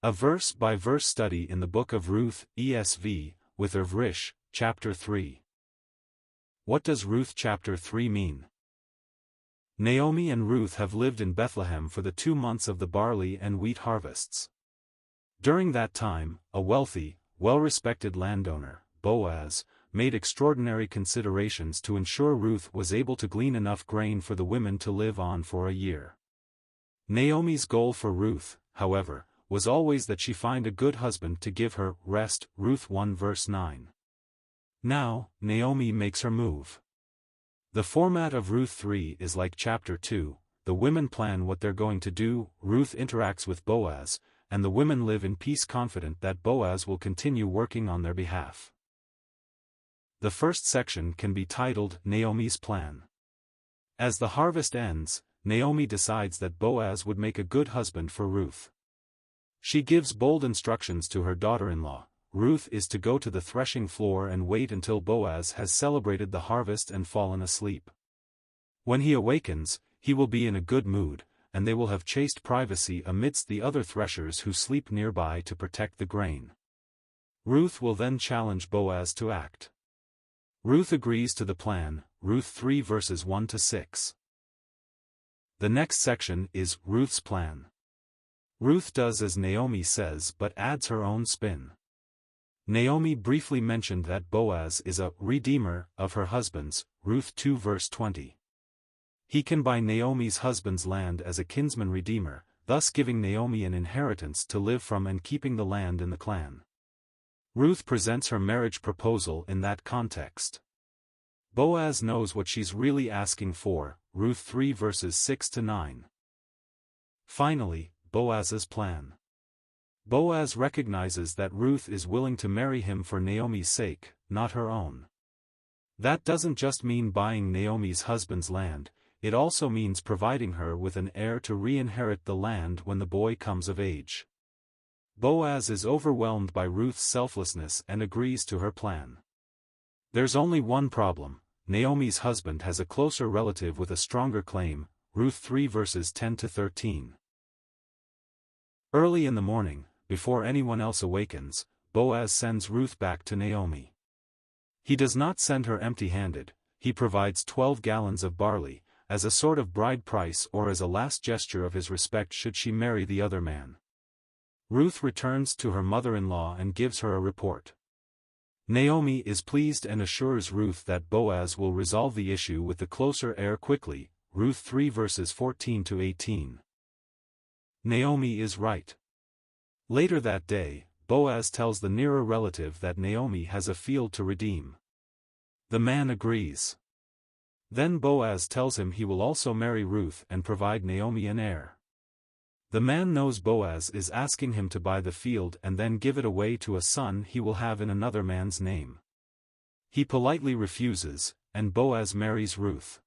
A verse-by-verse study in the Book of Ruth, ESV, with Irv Risch, Chapter 3. What does Ruth chapter 3 mean? Naomi and Ruth have lived in Bethlehem for the 2 months of the barley and wheat harvests. During that time, a wealthy, well-respected landowner, Boaz, made extraordinary considerations to ensure Ruth was able to glean enough grain for the women to live on for a year. Naomi's goal for Ruth, however, was always that she find a good husband to give her rest, Ruth 1 verse 9. Now, Naomi makes her move. The format of Ruth 3 is like chapter 2, the women plan what they're going to do, Ruth interacts with Boaz, and the women live in peace confident that Boaz will continue working on their behalf. The first section can be titled Naomi's Plan. As the harvest ends, Naomi decides that Boaz would make a good husband for Ruth. She gives bold instructions to her daughter-in-law. Ruth is to go to the threshing floor and wait until Boaz has celebrated the harvest and fallen asleep. When he awakens, he will be in a good mood, and they will have chaste privacy amidst the other threshers who sleep nearby to protect the grain. Ruth will then challenge Boaz to act. Ruth agrees to the plan, Ruth 3 verses 1 to 6. The next section is Ruth's plan. Ruth does as Naomi says but adds her own spin. Naomi briefly mentioned that Boaz is a redeemer of her husband's, Ruth 2 verse 20. He can buy Naomi's husband's land as a kinsman redeemer, thus giving Naomi an inheritance to live from and keeping the land in the clan. Ruth presents her marriage proposal in that context. Boaz knows what she's really asking for, Ruth 3 verses 6 to 9. Finally, Boaz's plan. Boaz recognizes that Ruth is willing to marry him for Naomi's sake, not her own. That doesn't just mean buying Naomi's husband's land, it also means providing her with an heir to re-inherit the land when the boy comes of age. Boaz is overwhelmed by Ruth's selflessness and agrees to her plan. There's only one problem: Naomi's husband has a closer relative with a stronger claim, Ruth 3 verses 10 to 13. Early in the morning, before anyone else awakens, Boaz sends Ruth back to Naomi. He does not send her empty-handed, he provides 12 gallons of barley, as a sort of bride price or as a last gesture of his respect should she marry the other man. Ruth returns to her mother-in-law and gives her a report. Naomi is pleased and assures Ruth that Boaz will resolve the issue with the closer heir quickly, Ruth 3 verses 14 to 18. Naomi is right. Later that day, Boaz tells the nearer relative that Naomi has a field to redeem. The man agrees. Then Boaz tells him he will also marry Ruth and provide Naomi an heir. The man knows Boaz is asking him to buy the field and then give it away to a son he will have in another man's name. He politely refuses, and Boaz marries Ruth.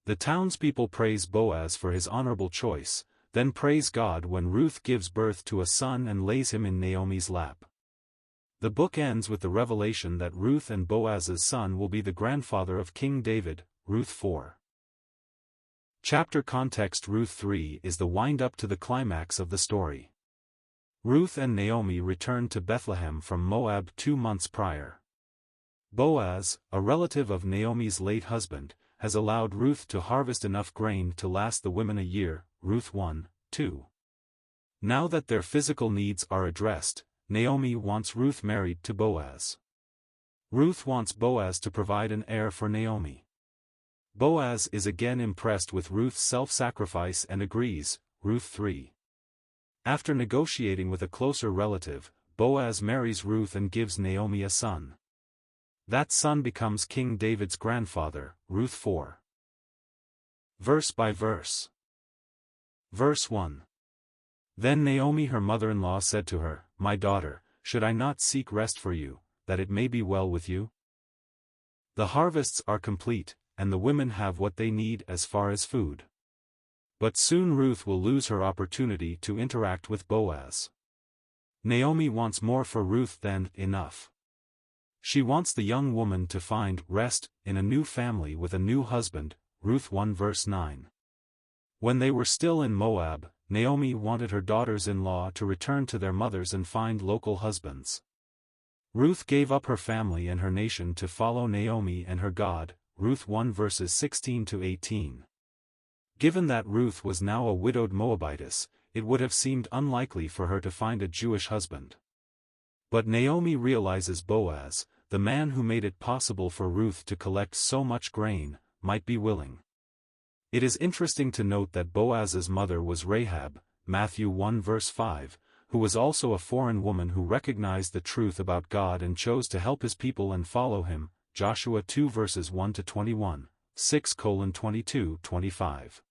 The townspeople praise Boaz for his honorable choice, then praise God when Ruth gives birth to a son and lays him in Naomi's lap. The book ends with the revelation that Ruth and Boaz's son will be the grandfather of King David, Ruth 4. Chapter context: Ruth 3 is the wind-up to the climax of the story. Ruth and Naomi returned to Bethlehem from Moab 2 months prior. Boaz, a relative of Naomi's late husband, has allowed Ruth to harvest enough grain to last the women a year, Ruth 1, 2. Now that their physical needs are addressed, Naomi wants Ruth married to Boaz. Ruth wants Boaz to provide an heir for Naomi. Boaz is again impressed with Ruth's self-sacrifice and agrees, Ruth 3. After negotiating with a closer relative, Boaz marries Ruth and gives Naomi a son. That son becomes King David's grandfather, Ruth 4. Verse by verse. Verse 1. Then Naomi her mother-in-law said to her, "My daughter, should I not seek rest for you, that it may be well with you?" The harvests are complete, and the women have what they need as far as food. But soon Ruth will lose her opportunity to interact with Boaz. Naomi wants more for Ruth than enough. She wants the young woman to find rest in a new family with a new husband, Ruth 1 verse 9. When they were still in Moab, Naomi wanted her daughters-in-law to return to their mothers and find local husbands. Ruth gave up her family and her nation to follow Naomi and her God, Ruth 1 verses 16 to 18. Given that Ruth was now a widowed Moabitess, it would have seemed unlikely for her to find a Jewish husband. But Naomi realizes Boaz, the man who made it possible for Ruth to collect so much grain, might be willing. It is interesting to note that Boaz's mother was Rahab, Matthew 1 verse 5, who was also a foreign woman who recognized the truth about God and chose to help his people and follow him, Joshua 2 verses 1 to 21, 6:22-25.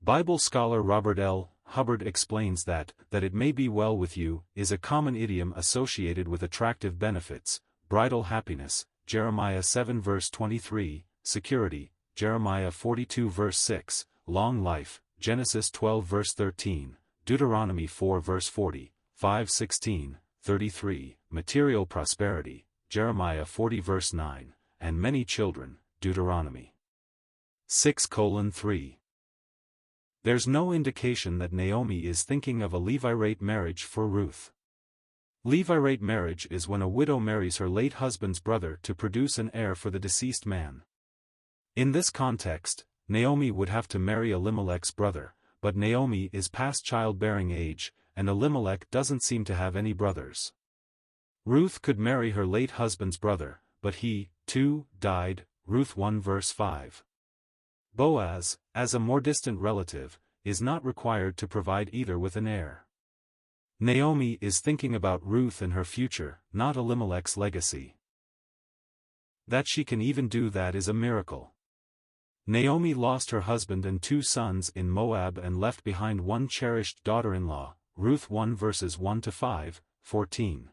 Bible scholar Robert L. Hubbard explains that it may be well with you, is a common idiom associated with attractive benefits, bridal happiness, Jeremiah 7 verse 23, security, Jeremiah 42 verse 6, long life, Genesis 12 verse 13, Deuteronomy 4 verse 40, 5:16, 33, material prosperity, Jeremiah 40 verse 9, and many children, Deuteronomy 6:3. There's no indication that Naomi is thinking of a Levirate marriage for Ruth. Levirate marriage is when a widow marries her late husband's brother to produce an heir for the deceased man. In this context, Naomi would have to marry Elimelech's brother, but Naomi is past childbearing age, and Elimelech doesn't seem to have any brothers. Ruth could marry her late husband's brother, but he, too, died, Ruth 1 verse 5. Boaz, as a more distant relative, is not required to provide either with an heir. Naomi is thinking about Ruth and her future, not Elimelech's legacy. That she can even do that is a miracle. Naomi lost her husband and 2 sons in Moab and left behind one cherished daughter-in-law, Ruth 1 verses 1 to 5, 14.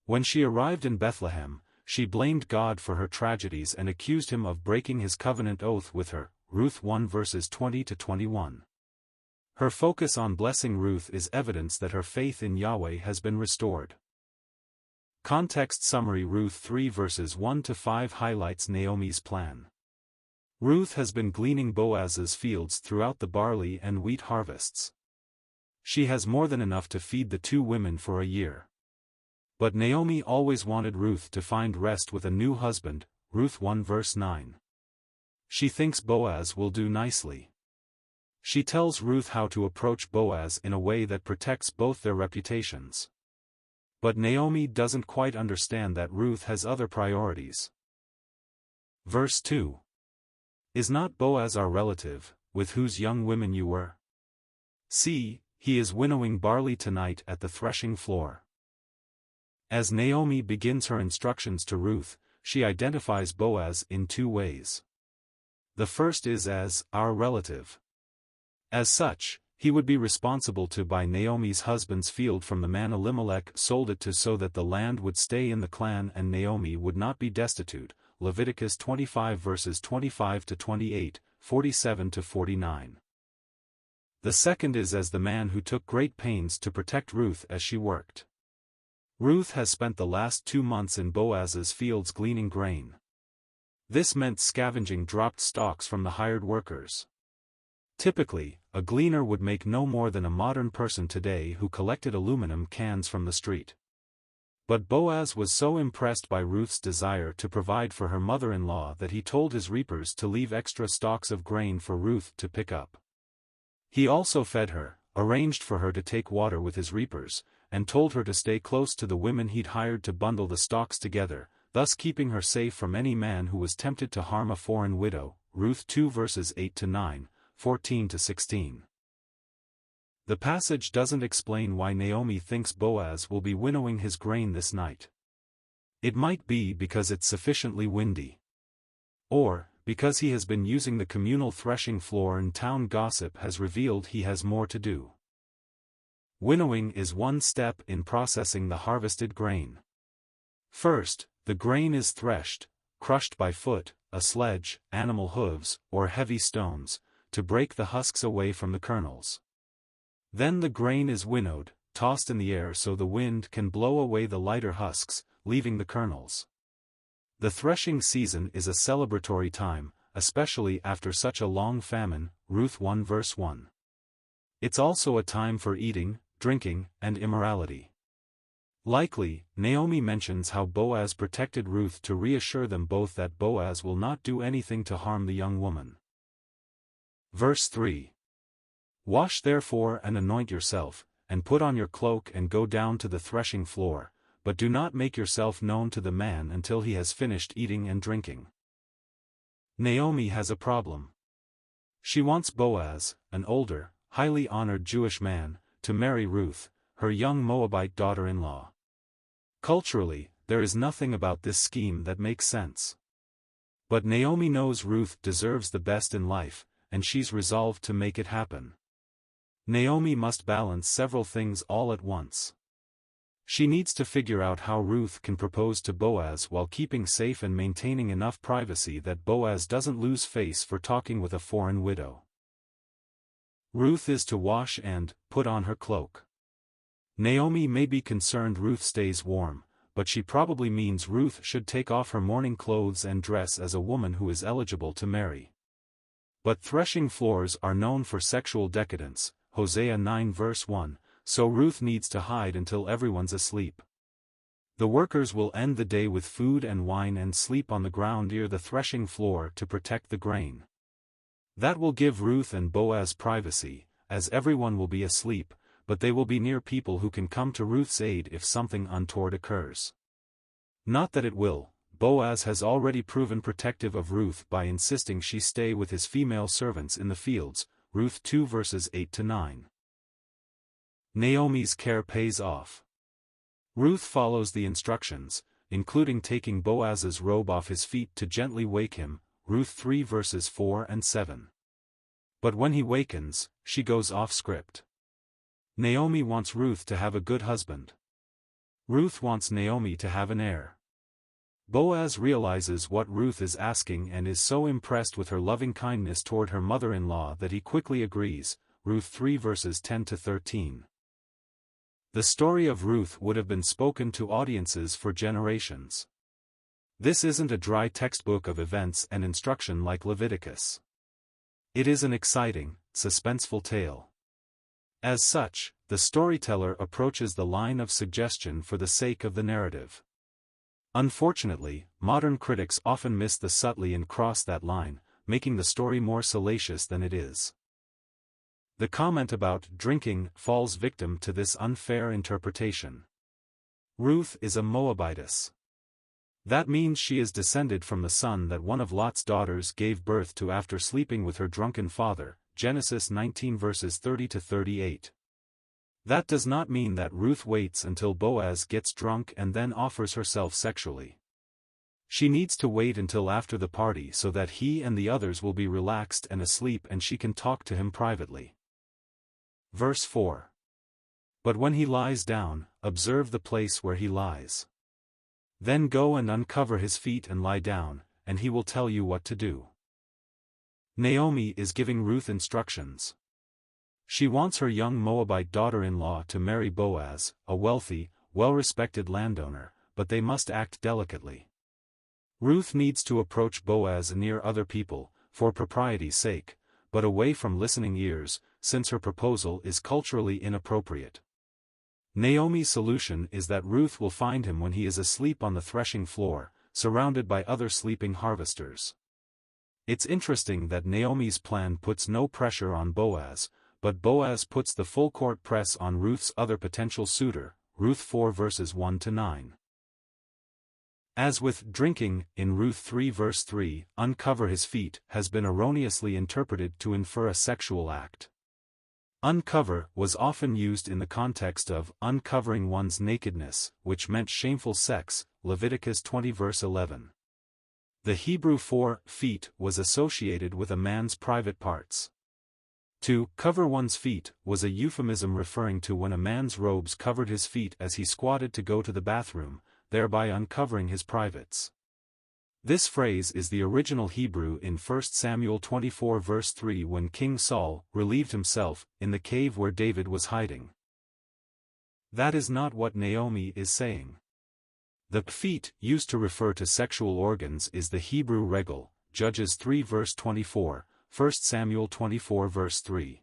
When she arrived in Bethlehem, she blamed God for her tragedies and accused him of breaking his covenant oath with her, Ruth 1 verses 20 to 21. Her focus on blessing Ruth is evidence that her faith in Yahweh has been restored. Context summary: Ruth 3 verses 1 to 5 highlights Naomi's plan. Ruth has been gleaning Boaz's fields throughout the barley and wheat harvests. She has more than enough to feed the 2 women for a year. But Naomi always wanted Ruth to find rest with a new husband, Ruth 1 verse 9. She thinks Boaz will do nicely. She tells Ruth how to approach Boaz in a way that protects both their reputations. But Naomi doesn't quite understand that Ruth has other priorities. Verse 2. Is not Boaz our relative, with whose young women you were? See, he is winnowing barley tonight at the threshing floor. As Naomi begins her instructions to Ruth, she identifies Boaz in 2 ways. The first is as our relative. As such, he would be responsible to buy Naomi's husband's field from the man Elimelech sold it to so that the land would stay in the clan and Naomi would not be destitute, Leviticus 25 verses 25 to 28, 47 to 49. The second is as the man who took great pains to protect Ruth as she worked. Ruth has spent the last 2 months in Boaz's fields gleaning grain. This meant scavenging dropped stalks from the hired workers. Typically, a gleaner would make no more than a modern person today who collected aluminum cans from the street. But Boaz was so impressed by Ruth's desire to provide for her mother-in-law that he told his reapers to leave extra stalks of grain for Ruth to pick up. He also fed her, arranged for her to take water with his reapers, and told her to stay close to the women he'd hired to bundle the stalks together, thus keeping her safe from any man who was tempted to harm a foreign widow, Ruth 2 verses 8 to 9, 14 to 16. The passage doesn't explain why Naomi thinks Boaz will be winnowing his grain this night. It might be because it's sufficiently windy. Or, because he has been using the communal threshing floor and town gossip has revealed he has more to do. Winnowing is one step in processing the harvested grain. First, the grain is threshed, crushed by foot, a sledge, animal hooves, or heavy stones, to break the husks away from the kernels. Then the grain is winnowed, tossed in the air so the wind can blow away the lighter husks, leaving the kernels. The threshing season is a celebratory time, especially after such a long famine, Ruth 1 verse 1. It's also a time for eating, drinking, and immorality. Likely, Naomi mentions how Boaz protected Ruth to reassure them both that Boaz will not do anything to harm the young woman. Verse 3. Wash therefore and anoint yourself, and put on your cloak and go down to the threshing floor, but do not make yourself known to the man until he has finished eating and drinking. Naomi has a problem. She wants Boaz, an older, highly honored Jewish man, to marry Ruth, her young Moabite daughter-in-law. Culturally, there is nothing about this scheme that makes sense. But Naomi knows Ruth deserves the best in life, and she's resolved to make it happen. Naomi must balance several things all at once. She needs to figure out how Ruth can propose to Boaz while keeping safe and maintaining enough privacy that Boaz doesn't lose face for talking with a foreign widow. Ruth is to wash and put on her cloak. Naomi may be concerned Ruth stays warm, but she probably means Ruth should take off her mourning clothes and dress as a woman who is eligible to marry. But threshing floors are known for sexual decadence, Hosea 9 verse 1, so Ruth needs to hide until everyone's asleep. The workers will end the day with food and wine and sleep on the ground near the threshing floor to protect the grain. That will give Ruth and Boaz privacy, as everyone will be asleep, but they will be near people who can come to Ruth's aid if something untoward occurs. Not that it will. Boaz has already proven protective of Ruth by insisting she stay with his female servants in the fields, Ruth 2 verses 8-9. Naomi's care pays off. Ruth follows the instructions, including taking Boaz's robe off his feet to gently wake him, Ruth 3 verses 4 and 7. But when he wakens, she goes off script. Naomi wants Ruth to have a good husband. Ruth wants Naomi to have an heir. Boaz realizes what Ruth is asking and is so impressed with her loving kindness toward her mother-in-law that he quickly agrees, Ruth 3 verses 10-13. The story of Ruth would have been spoken to audiences for generations. This isn't a dry textbook of events and instruction like Leviticus. It is an exciting, suspenseful tale. As such, the storyteller approaches the line of suggestion for the sake of the narrative. Unfortunately, modern critics often miss the subtlety and cross that line, making the story more salacious than it is. The comment about drinking falls victim to this unfair interpretation. Ruth is a Moabitess. That means she is descended from the son that one of Lot's daughters gave birth to after sleeping with her drunken father, Genesis 19 verses 30-38. That does not mean that Ruth waits until Boaz gets drunk and then offers herself sexually. She needs to wait until after the party so that he and the others will be relaxed and asleep and she can talk to him privately. Verse 4. But when he lies down, observe the place where he lies. Then go and uncover his feet and lie down, and he will tell you what to do. Naomi is giving Ruth instructions. She wants her young Moabite daughter-in-law to marry Boaz, a wealthy, well-respected landowner, but they must act delicately. Ruth needs to approach Boaz near other people, for propriety's sake, but away from listening ears, since her proposal is culturally inappropriate. Naomi's solution is that Ruth will find him when he is asleep on the threshing floor, surrounded by other sleeping harvesters. It's interesting that Naomi's plan puts no pressure on Boaz, but Boaz puts the full-court press on Ruth's other potential suitor, Ruth 4 verses 1-9. As with drinking, in Ruth 3 verse 3, uncover his feet, has been erroneously interpreted to infer a sexual act. Uncover was often used in the context of uncovering one's nakedness, which meant shameful sex, Leviticus 20 verse 11. The Hebrew for feet was associated with a man's private parts. To cover one's feet was a euphemism referring to when a man's robes covered his feet as he squatted to go to the bathroom, thereby uncovering his privates. This phrase is the original Hebrew in 1 Samuel 24 verse 3 when King Saul relieved himself in the cave where David was hiding. That is not what Naomi is saying. The feet used to refer to sexual organs is the Hebrew regel, Judges 3 verse 24, 1 Samuel 24 verse 3.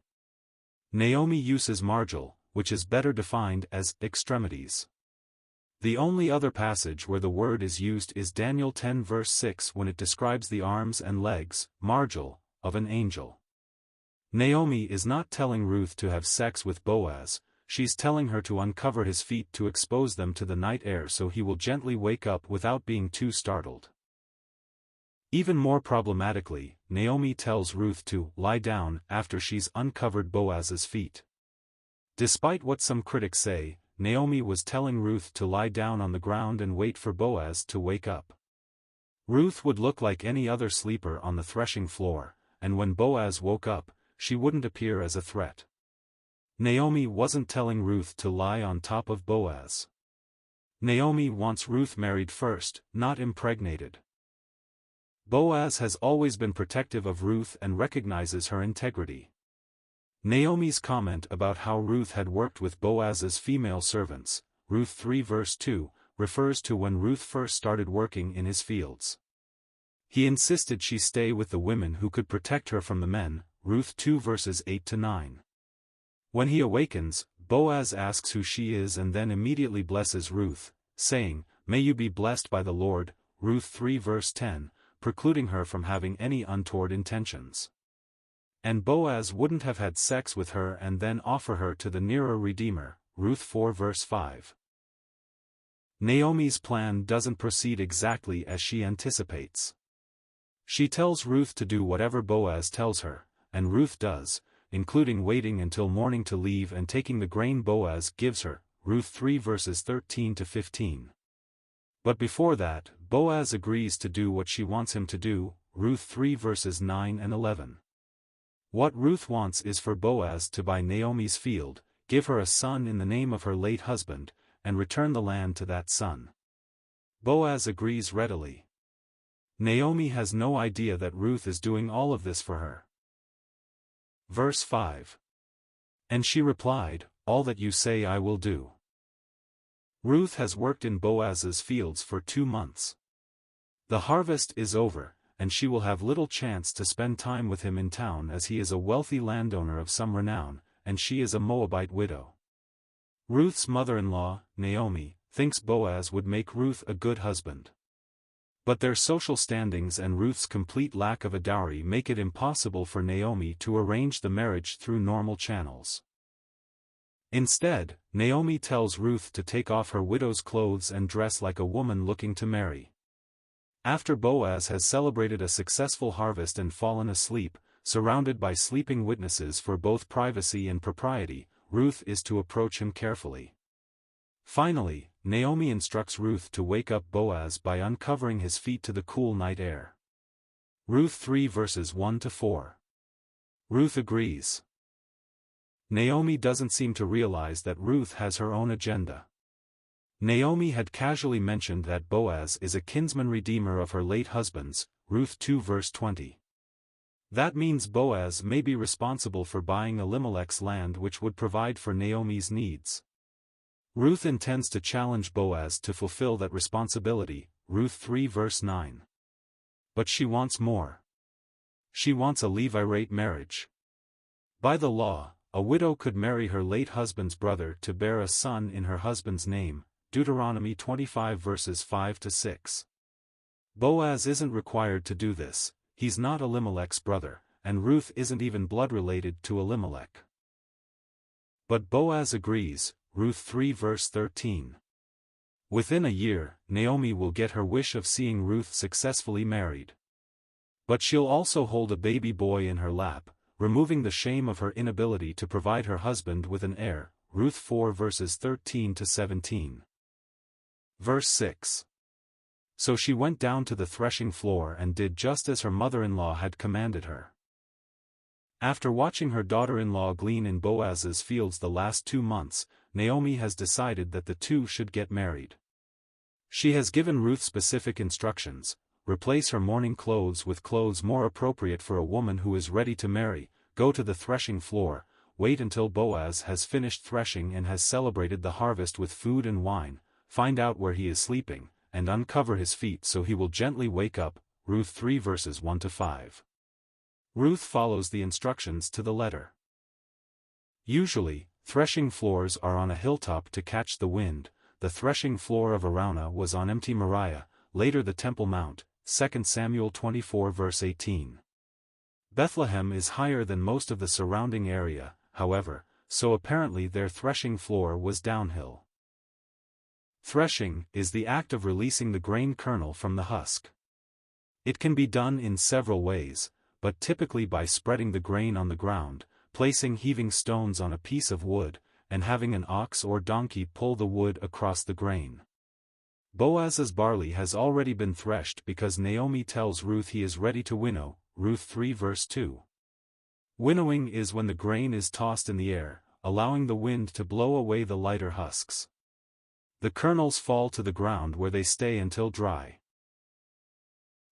Naomi uses margil, which is better defined as extremities. The only other passage where the word is used is Daniel 10 verse 6 when it describes the arms and legs, margil, of an angel. Naomi is not telling Ruth to have sex with Boaz, she's telling her to uncover his feet to expose them to the night air so he will gently wake up without being too startled. Even more problematically, Naomi tells Ruth to lie down after she's uncovered Boaz's feet. Despite what some critics say, Naomi was telling Ruth to lie down on the ground and wait for Boaz to wake up. Ruth would look like any other sleeper on the threshing floor, and when Boaz woke up, she wouldn't appear as a threat. Naomi wasn't telling Ruth to lie on top of Boaz. Naomi wants Ruth married first, not impregnated. Boaz has always been protective of Ruth and recognizes her integrity. Naomi's comment about how Ruth had worked with Boaz's female servants, Ruth 3 verse 2, refers to when Ruth first started working in his fields. He insisted she stay with the women who could protect her from the men, Ruth 2 verses 8 to 9. When he awakens, Boaz asks who she is and then immediately blesses Ruth, saying, "May you be blessed by the Lord," Ruth 3 verse 10, precluding her from having any untoward intentions. And Boaz wouldn't have had sex with her and then offer her to the nearer Redeemer, Ruth 4 verse 5. Naomi's plan doesn't proceed exactly as she anticipates. She tells Ruth to do whatever Boaz tells her, and Ruth does, including waiting until morning to leave and taking the grain Boaz gives her, Ruth 3 verses 13 to 15. But before that, Boaz agrees to do what she wants him to do, Ruth 3 verses 9 and 11. What Ruth wants is for Boaz to buy Naomi's field, give her a son in the name of her late husband, and return the land to that son. Boaz agrees readily. Naomi has no idea that Ruth is doing all of this for her. Verse 5. And she replied, "All that you say I will do." Ruth has worked in Boaz's fields for 2 months. The harvest is over, and she will have little chance to spend time with him in town as he is a wealthy landowner of some renown, and she is a Moabite widow. Ruth's mother-in-law, Naomi, thinks Boaz would make Ruth a good husband. But their social standings and Ruth's complete lack of a dowry make it impossible for Naomi to arrange the marriage through normal channels. Instead, Naomi tells Ruth to take off her widow's clothes and dress like a woman looking to marry. After Boaz has celebrated a successful harvest and fallen asleep, surrounded by sleeping witnesses for both privacy and propriety, Ruth is to approach him carefully. Finally, Naomi instructs Ruth to wake up Boaz by uncovering his feet to the cool night air. Ruth 3 verses 1 to 4. Ruth agrees. Naomi doesn't seem to realize that Ruth has her own agenda. Naomi had casually mentioned that Boaz is a kinsman redeemer of her late husband's, Ruth 2 verse 20. That means Boaz may be responsible for buying Elimelech's land, which would provide for Naomi's needs. Ruth intends to challenge Boaz to fulfill that responsibility, Ruth 3 verse 9. But she wants more. She wants a Levirate marriage. By the law, a widow could marry her late husband's brother to bear a son in her husband's name, Deuteronomy 25 verses 5 to 6. Boaz isn't required to do this, he's not Elimelech's brother, and Ruth isn't even blood-related to Elimelech. But Boaz agrees, Ruth 3 verse 13. Within a year, Naomi will get her wish of seeing Ruth successfully married. But she'll also hold a baby boy in her lap, removing the shame of her inability to provide her husband with an heir, Ruth 4 verses 13 to 17. Verse 6. So she went down to the threshing floor and did just as her mother-in-law had commanded her. After watching her daughter-in-law glean in Boaz's fields the last 2 months, Naomi has decided that the two should get married. She has given Ruth specific instructions: replace her mourning clothes with clothes more appropriate for a woman who is ready to marry, go to the threshing floor, wait until Boaz has finished threshing and has celebrated the harvest with food and wine, find out where he is sleeping, and uncover his feet so he will gently wake up, Ruth 3 verses 1 to 5. Ruth follows the instructions to the letter. Usually, threshing floors are on a hilltop to catch the wind. The threshing floor of Araunah was on empty Moriah, later the Temple Mount, 2 Samuel 24 verse 18. Bethlehem is higher than most of the surrounding area, however, so apparently their threshing floor was downhill. Threshing is the act of releasing the grain kernel from the husk. It can be done in several ways, but typically by spreading the grain on the ground, placing heaving stones on a piece of wood, and having an ox or donkey pull the wood across the grain. Boaz's barley has already been threshed because Naomi tells Ruth he is ready to winnow, Ruth 3 verse 2. Winnowing is when the grain is tossed in the air, allowing the wind to blow away the lighter husks. The kernels fall to the ground where they stay until dry.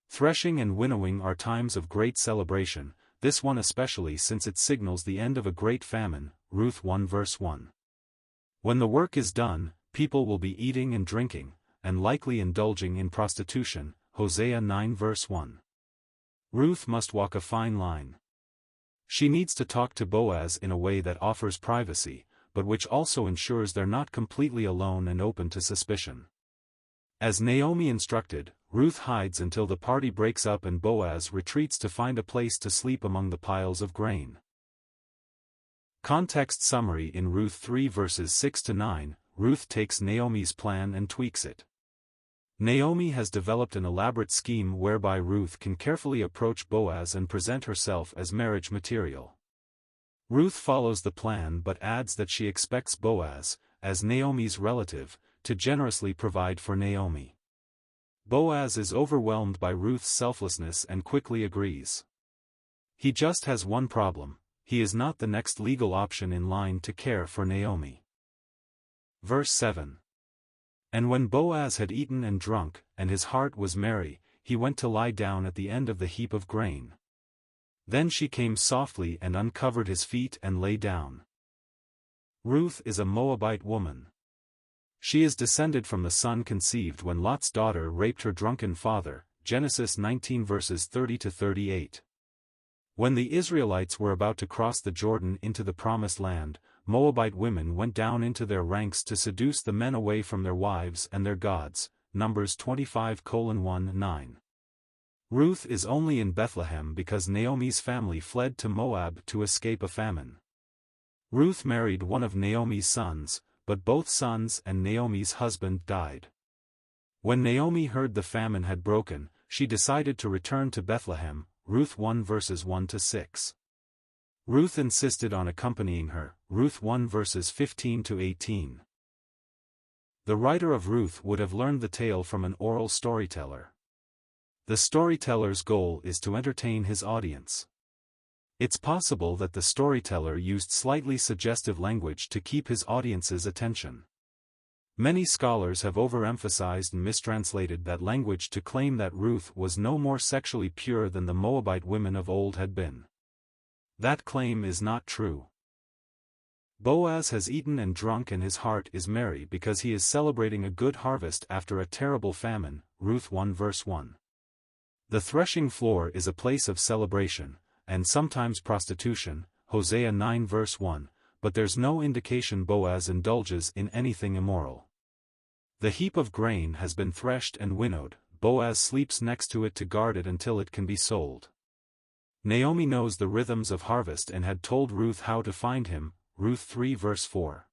Threshing and winnowing are times of great celebration, this one especially since it signals the end of a great famine, Ruth 1 verse 1. When the work is done, people will be eating and drinking, and likely indulging in prostitution, Hosea 9 verse 1. Ruth must walk a fine line. She needs to talk to Boaz in a way that offers privacy, but which also ensures they're not completely alone and open to suspicion. As Naomi instructed, Ruth hides until the party breaks up and Boaz retreats to find a place to sleep among the piles of grain. Context summary: in Ruth 3 verses 6-9, Ruth takes Naomi's plan and tweaks it. Naomi has developed an elaborate scheme whereby Ruth can carefully approach Boaz and present herself as marriage material. Ruth follows the plan but adds that she expects Boaz, as Naomi's relative, to generously provide for Naomi. Boaz is overwhelmed by Ruth's selflessness and quickly agrees. He just has one problem: he is not the next legal option in line to care for Naomi. Verse 7. And when Boaz had eaten and drunk, and his heart was merry, he went to lie down at the end of the heap of grain. Then she came softly and uncovered his feet and lay down. Ruth is a Moabite woman. She is descended from the son conceived when Lot's daughter raped her drunken father, Genesis 19 verses 30-38. When the Israelites were about to cross the Jordan into the Promised Land, Moabite women went down into their ranks to seduce the men away from their wives and their gods, Numbers 25:1-9. Ruth is only in Bethlehem because Naomi's family fled to Moab to escape a famine. Ruth married one of Naomi's sons, but both sons and Naomi's husband died. When Naomi heard the famine had broken, she decided to return to Bethlehem, Ruth 1 verses 1-6. Ruth insisted on accompanying her, Ruth 1 verses 15-18. The writer of Ruth would have learned the tale from an oral storyteller. The storyteller's goal is to entertain his audience. It's possible that the storyteller used slightly suggestive language to keep his audience's attention. Many scholars have overemphasized and mistranslated that language to claim that Ruth was no more sexually pure than the Moabite women of old had been. That claim is not true. Boaz has eaten and drunk and his heart is merry because he is celebrating a good harvest after a terrible famine, Ruth 1 verse 1. The threshing floor is a place of celebration, and sometimes prostitution, Hosea 9 verse 1, but there's no indication Boaz indulges in anything immoral. The heap of grain has been threshed and winnowed, Boaz sleeps next to it to guard it until it can be sold. Naomi knows the rhythms of harvest and had told Ruth how to find him, Ruth 3 verse 4.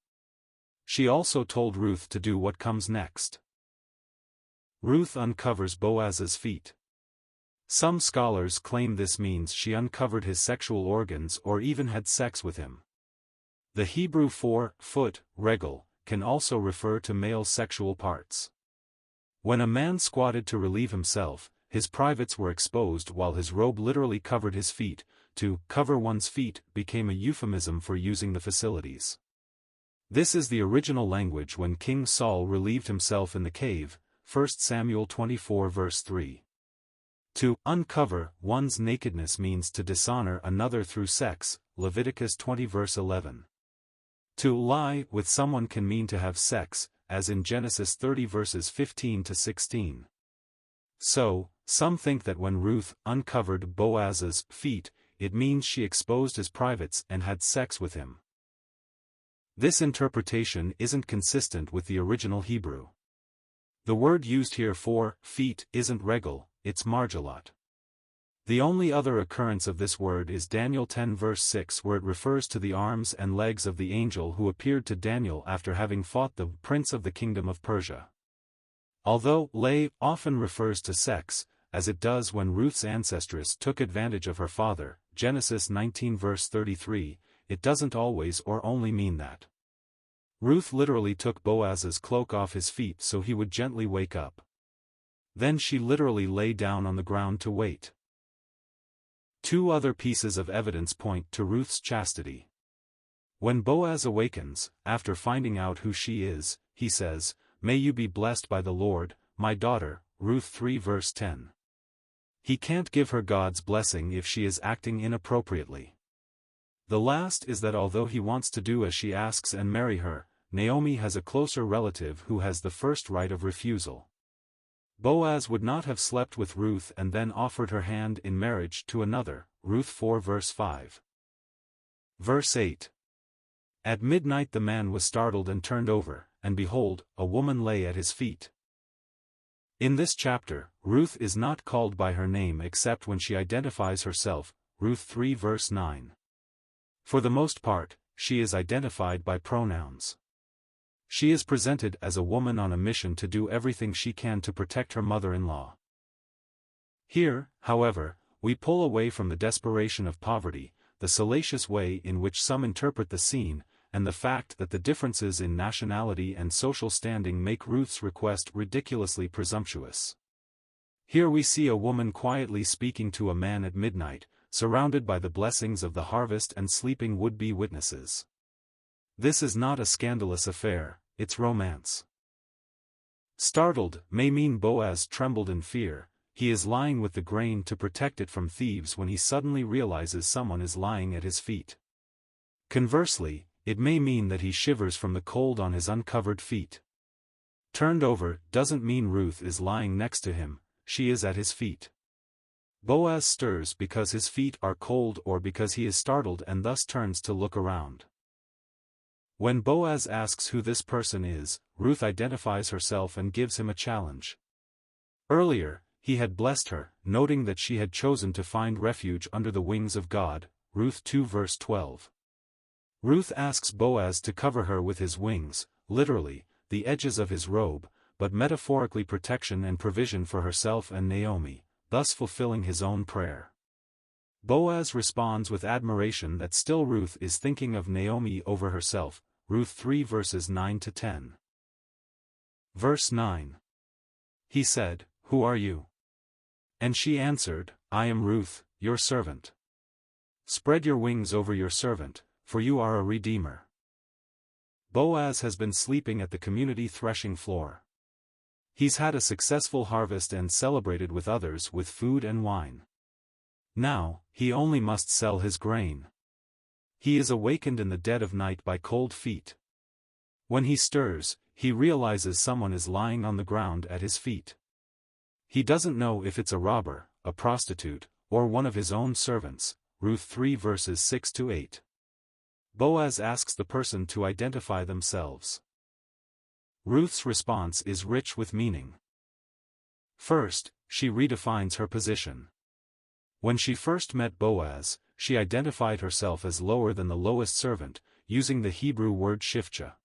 She also told Ruth to do what comes next. Ruth uncovers Boaz's feet. Some scholars claim this means she uncovered his sexual organs or even had sex with him. The Hebrew for foot, regel, can also refer to male sexual parts. When a man squatted to relieve himself, his privates were exposed while his robe literally covered his feet. To cover one's feet became a euphemism for using the facilities. This is the original language when King Saul relieved himself in the cave, 1 Samuel 24 verse 3. To uncover one's nakedness means to dishonor another through sex, Leviticus 20 verse 11. To lie with someone can mean to have sex, as in Genesis 30 verses 15-16. So, some think that when Ruth uncovered Boaz's feet, it means she exposed his privates and had sex with him. This interpretation isn't consistent with the original Hebrew. The word used here for feet isn't regal, it's marjalot. The only other occurrence of this word is Daniel 10 verse 6, where it refers to the arms and legs of the angel who appeared to Daniel after having fought the prince of the kingdom of Persia. Although lay often refers to sex, as it does when Ruth's ancestress took advantage of her father, Genesis 19 verse 33, it doesn't always or only mean that. Ruth literally took Boaz's cloak off his feet so he would gently wake up. Then she literally lay down on the ground to wait. Two other pieces of evidence point to Ruth's chastity. When Boaz awakens, after finding out who she is, he says, "May you be blessed by the Lord, my daughter," Ruth 3 verse 10. He can't give her God's blessing if she is acting inappropriately. The last is that although he wants to do as she asks and marry her, Naomi has a closer relative who has the first right of refusal. Boaz would not have slept with Ruth and then offered her hand in marriage to another, Ruth 4 verse 5. Verse 8. At midnight the man was startled and turned over, and behold, a woman lay at his feet. In this chapter, Ruth is not called by her name except when she identifies herself, Ruth 3 verse 9. For the most part, she is identified by pronouns. She is presented as a woman on a mission to do everything she can to protect her mother-in-law. Here, however, we pull away from the desperation of poverty, the salacious way in which some interpret the scene, and the fact that the differences in nationality and social standing make Ruth's request ridiculously presumptuous. Here we see a woman quietly speaking to a man at midnight, surrounded by the blessings of the harvest and sleeping would-be witnesses. This is not a scandalous affair, it's romance. Startled may mean Boaz trembled in fear. He is lying with the grain to protect it from thieves when he suddenly realizes someone is lying at his feet. Conversely, it may mean that he shivers from the cold on his uncovered feet. Turned over doesn't mean Ruth is lying next to him, she is at his feet. Boaz stirs because his feet are cold or because he is startled and thus turns to look around. When Boaz asks who this person is, Ruth identifies herself and gives him a challenge. Earlier, he had blessed her, noting that she had chosen to find refuge under the wings of God, Ruth 2 verse 12. Ruth asks Boaz to cover her with his wings, literally, the edges of his robe, but metaphorically protection and provision for herself and Naomi, thus fulfilling his own prayer. Boaz responds with admiration that still Ruth is thinking of Naomi over herself, Ruth 3 verses 9 to 10. Verse 9. He said, "Who are you?" And she answered, "I am Ruth, your servant. Spread your wings over your servant, for you are a redeemer." Boaz has been sleeping at the community threshing floor. He's had a successful harvest and celebrated with others with food and wine. Now, he only must sell his grain. He is awakened in the dead of night by cold feet. When he stirs, he realizes someone is lying on the ground at his feet. He doesn't know if it's a robber, a prostitute, or one of his own servants, Ruth 3 verses 6 to 8. Boaz asks the person to identify themselves. Ruth's response is rich with meaning. First, she redefines her position. When she first met Boaz, she identified herself as lower than the lowest servant, using the Hebrew word shifcha.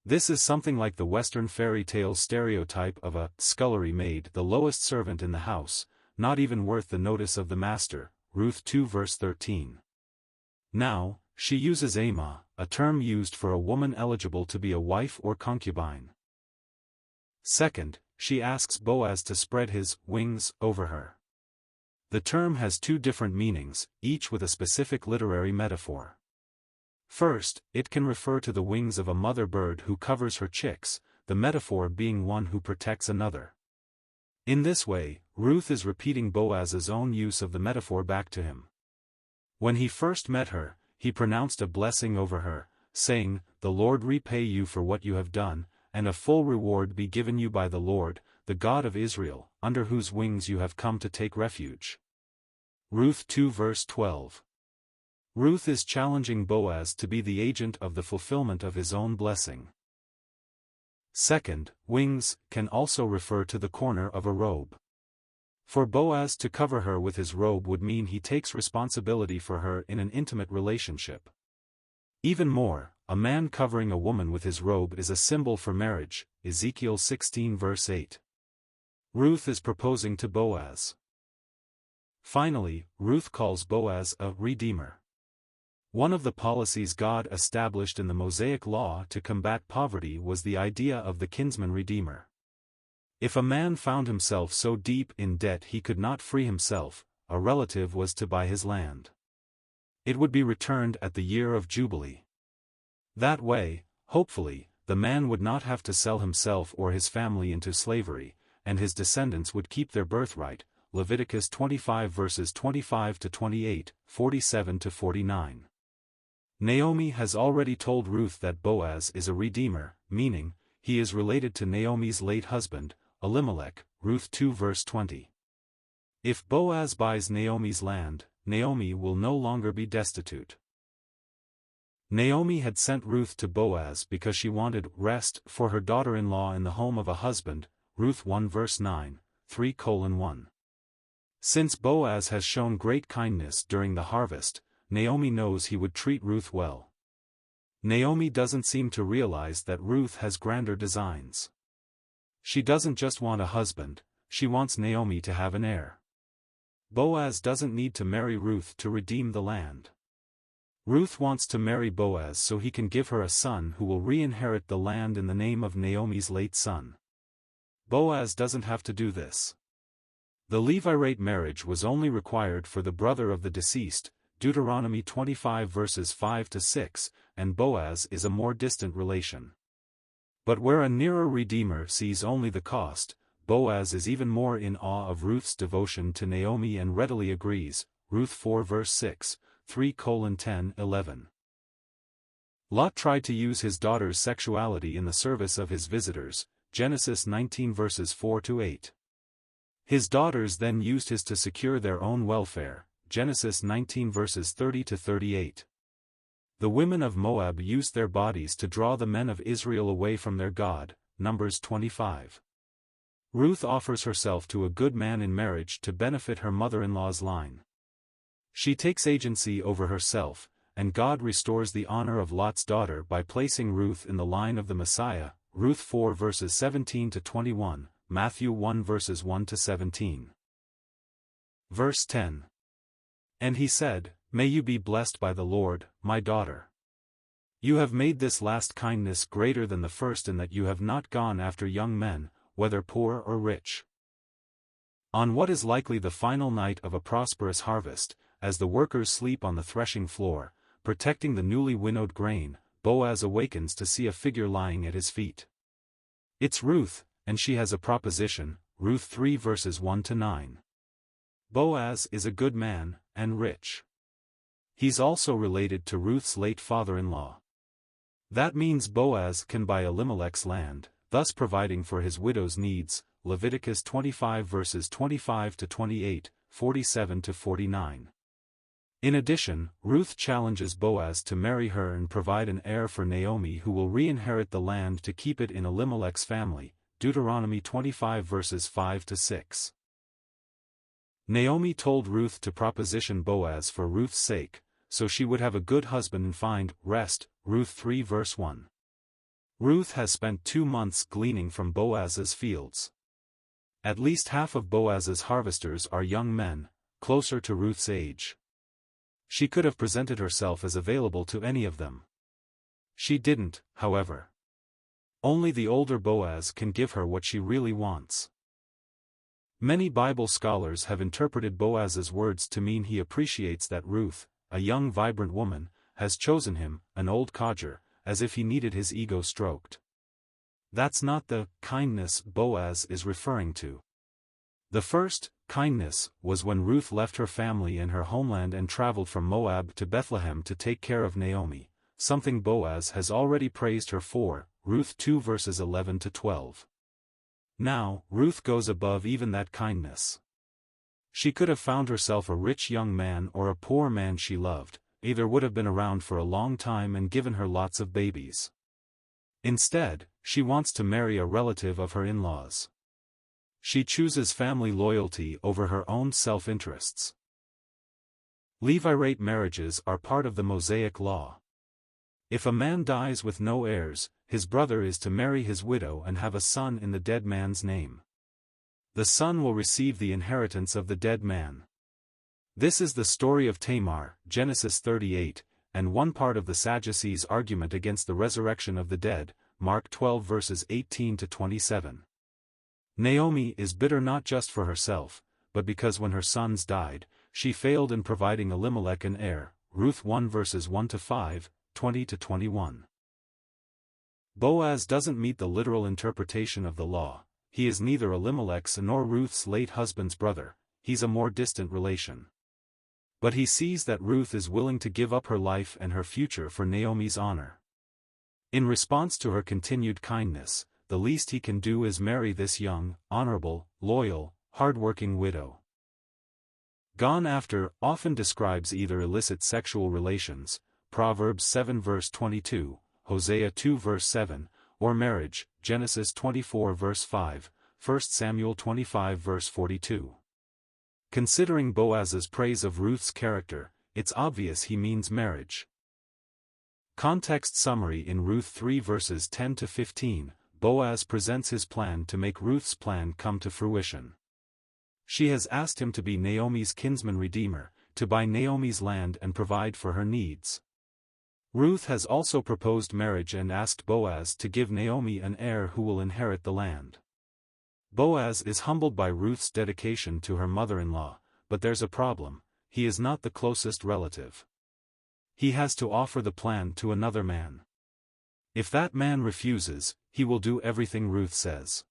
This is something like the Western fairy tale stereotype of a scullery maid, the lowest servant in the house, not even worth the notice of the master, Ruth 2 verse 13. Now, she uses Amah, a term used for a woman eligible to be a wife or concubine. Second, she asks Boaz to spread his wings over her. The term has two different meanings, each with a specific literary metaphor. First, it can refer to the wings of a mother bird who covers her chicks, the metaphor being one who protects another. In this way, Ruth is repeating Boaz's own use of the metaphor back to him. When he first met her, he pronounced a blessing over her, saying, "The Lord repay you for what you have done, and a full reward be given you by the Lord, the God of Israel, under whose wings you have come to take refuge." Ruth 2 verse 12. Ruth is challenging Boaz to be the agent of the fulfillment of his own blessing. Second, wings can also refer to the corner of a robe. For Boaz to cover her with his robe would mean he takes responsibility for her in an intimate relationship. Even more, a man covering a woman with his robe is a symbol for marriage, Ezekiel 16 verse 8. Ruth is proposing to Boaz. Finally, Ruth calls Boaz a redeemer. One of the policies God established in the Mosaic Law to combat poverty was the idea of the kinsman redeemer. If a man found himself so deep in debt he could not free himself, a relative was to buy his land. It would be returned at the year of Jubilee. That way, hopefully, the man would not have to sell himself or his family into slavery, and his descendants would keep their birthright, Leviticus 25 verses 25 to 28, 47 to 49. Naomi has already told Ruth that Boaz is a redeemer, meaning, he is related to Naomi's late husband, Elimelech, Ruth 2 verse 20. If Boaz buys Naomi's land, Naomi will no longer be destitute. Naomi had sent Ruth to Boaz because she wanted rest for her daughter-in-law in the home of a husband, Ruth 1 verse 9, 3:1. Since Boaz has shown great kindness during the harvest, Naomi knows he would treat Ruth well. Naomi doesn't seem to realize that Ruth has grander designs. She doesn't just want a husband, she wants Naomi to have an heir. Boaz doesn't need to marry Ruth to redeem the land. Ruth wants to marry Boaz so he can give her a son who will re-inherit the land in the name of Naomi's late son. Boaz doesn't have to do this. The Levirate marriage was only required for the brother of the deceased, Deuteronomy 25 verses 5 to 6, and Boaz is a more distant relation. But where a nearer redeemer sees only the cost, Boaz is even more in awe of Ruth's devotion to Naomi and readily agrees, Ruth 4 verse 6, 3:10-11. Lot tried to use his daughter's sexuality in the service of his visitors, Genesis 19 verses 4 to 8. His daughters then used his to secure their own welfare, Genesis 19 verses 30 to 38. The women of Moab used their bodies to draw the men of Israel away from their God, Numbers 25. Ruth offers herself to a good man in marriage to benefit her mother-in-law's line. She takes agency over herself, and God restores the honor of Lot's daughter by placing Ruth in the line of the Messiah, Ruth 4 verses 17 to 21, Matthew 1 verses 1 to 17. Verse 10. And he said, May you be blessed by the Lord, my daughter. You have made this last kindness greater than the first in that you have not gone after young men, whether poor or rich. On what is likely the final night of a prosperous harvest, as the workers sleep on the threshing floor, protecting the newly winnowed grain, Boaz awakens to see a figure lying at his feet. It's Ruth, and she has a proposition, Ruth 3 verses 1 to 9. Boaz is a good man, and rich. He's also related to Ruth's late father-in-law. That means Boaz can buy Elimelech's land, thus providing for his widow's needs, Leviticus 25 verses 25 to 28, 47 to 49. In addition, Ruth challenges Boaz to marry her and provide an heir for Naomi who will re-inherit the land to keep it in Elimelech's family, Deuteronomy 25 verses 5 to 6. Naomi told Ruth to proposition Boaz for Ruth's sake, so she would have a good husband and find rest, Ruth 3 verse 1. Ruth has spent 2 months gleaning from Boaz's fields. At least half of Boaz's harvesters are young men, closer to Ruth's age. She could have presented herself as available to any of them. She didn't, however. Only the older Boaz can give her what she really wants. Many Bible scholars have interpreted Boaz's words to mean he appreciates that Ruth, a young vibrant woman, has chosen him, an old codger, as if he needed his ego stroked. That's not the kindness Boaz is referring to. The first kindness was when Ruth left her family and her homeland and traveled from Moab to Bethlehem to take care of Naomi, something Boaz has already praised her for, Ruth 2 verses 11 to 12. Now, Ruth goes above even that kindness. She could have found herself a rich young man or a poor man she loved, either would have been around for a long time and given her lots of babies. Instead, she wants to marry a relative of her in-laws. She chooses family loyalty over her own self-interests. Levirate marriages are part of the Mosaic law. If a man dies with no heirs, his brother is to marry his widow and have a son in the dead man's name. The son will receive the inheritance of the dead man. This is the story of Tamar, Genesis 38, and one part of the Sadducees' argument against the resurrection of the dead, Mark 12 verses 18 to 27. Naomi is bitter not just for herself, but because when her sons died, she failed in providing Elimelech an heir, Ruth 1 verses 1 to 5, 20 to 21. Boaz doesn't meet the literal interpretation of the law. He is neither Elimelech's nor Ruth's late husband's brother, he's a more distant relation. But he sees that Ruth is willing to give up her life and her future for Naomi's honor. In response to her continued kindness, the least he can do is marry this young, honorable, loyal, hard-working widow. Gone after often describes either illicit sexual relations, Proverbs 7 verse 22, Hosea 2 verse 7, or marriage, Genesis 24 verse 5, 1 Samuel 25 verse 42. Considering Boaz's praise of Ruth's character, it's obvious he means marriage. Context summary: in Ruth 3 verses 10 to 15, Boaz presents his plan to make Ruth's plan come to fruition. She has asked him to be Naomi's kinsman redeemer, to buy Naomi's land and provide for her needs. Ruth has also proposed marriage and asked Boaz to give Naomi an heir who will inherit the land. Boaz is humbled by Ruth's dedication to her mother-in-law, but there's a problem: he is not the closest relative. He has to offer the plan to another man. If that man refuses, he will do everything Ruth says.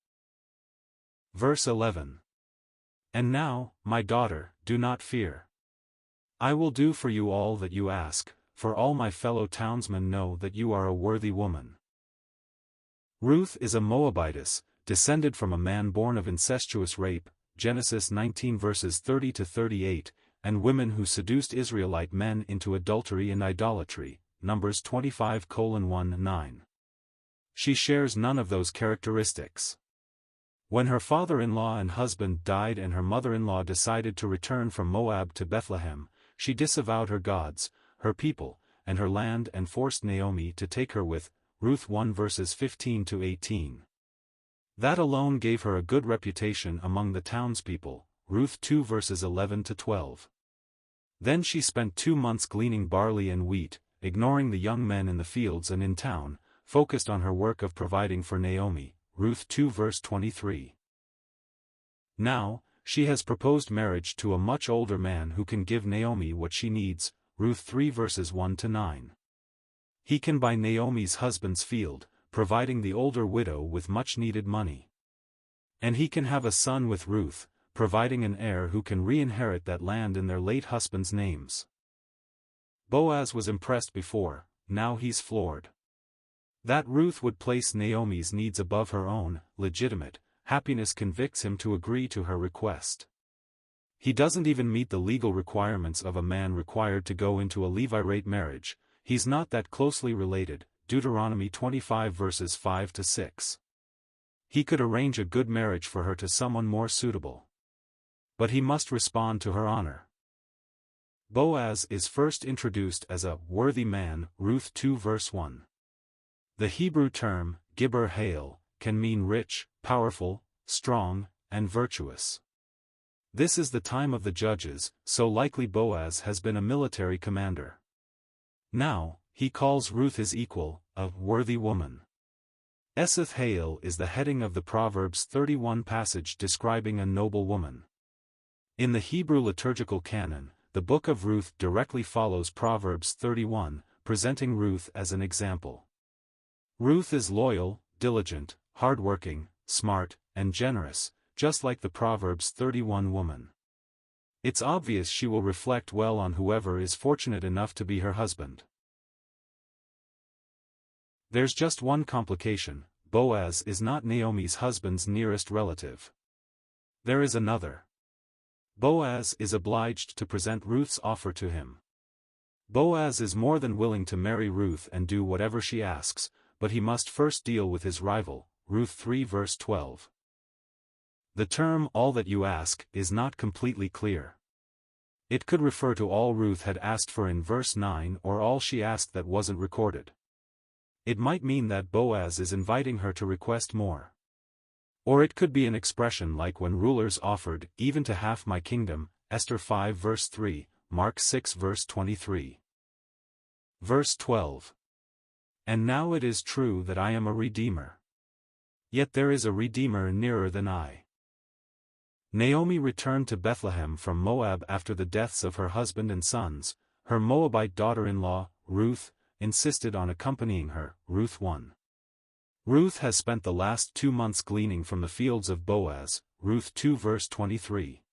Verse 11. And now, my daughter, do not fear. I will do for you all that you ask, for all my fellow townsmen know that you are a worthy woman. Ruth is a Moabitess, descended from a man born of incestuous rape, Genesis 19 verses 30 to 38, and women who seduced Israelite men into adultery and idolatry, Numbers 25:1-9. She shares none of those characteristics. When her father-in-law and husband died and her mother-in-law decided to return from Moab to Bethlehem, she disavowed her gods, her people, and her land and forced Naomi to take her with, Ruth 1 verses 15 to 18. That alone gave her a good reputation among the townspeople, Ruth 2 verses 11 to 12. Then she spent 2 months gleaning barley and wheat, ignoring the young men in the fields and in town, focused on her work of providing for Naomi, Ruth 2 verse 23. Now, she has proposed marriage to a much older man who can give Naomi what she needs, Ruth 3 verses 1 to 9. He can buy Naomi's husband's field, providing the older widow with much-needed money. And he can have a son with Ruth, providing an heir who can re-inherit that land in their late husband's names. Boaz was impressed before, now he's floored. That Ruth would place Naomi's needs above her own, legitimate, happiness convicts him to agree to her request. He doesn't even meet the legal requirements of a man required to go into a Levirate marriage. He's not that closely related, Deuteronomy 25 verses 5 to 6. He could arrange a good marriage for her to someone more suitable. But he must respond to her honor. Boaz is first introduced as a worthy man, Ruth 2 verse 1. The Hebrew term, gibber hail, can mean rich, powerful, strong, and virtuous. This is the time of the judges, so likely Boaz has been a military commander. Now, he calls Ruth his equal, a worthy woman. Eseth Hail is the heading of the Proverbs 31 passage describing a noble woman. In the Hebrew liturgical canon, the Book of Ruth directly follows Proverbs 31, presenting Ruth as an example. Ruth is loyal, diligent, hardworking, smart, and generous, just like the Proverbs 31 woman. It's obvious she will reflect well on whoever is fortunate enough to be her husband. There's just one complication: Boaz is not Naomi's husband's nearest relative. There is another. Boaz is obliged to present Ruth's offer to him. Boaz is more than willing to marry Ruth and do whatever she asks, but he must first deal with his rival, Ruth 3 verse 12. The term "all that you ask" is not completely clear. It could refer to all Ruth had asked for in verse 9 or all she asked that wasn't recorded. It might mean that Boaz is inviting her to request more. Or it could be an expression like when rulers offered, "even to half my kingdom," Esther 5 verse 3, Mark 6 verse 23. Verse 12. And now it is true that I am a redeemer. Yet there is a redeemer nearer than I. Naomi returned to Bethlehem from Moab after the deaths of her husband and sons. Her Moabite daughter-in-law, Ruth, insisted on accompanying her, Ruth 1. Ruth has spent the last 2 months gleaning from the fields of Boaz, Ruth 2 verse 23.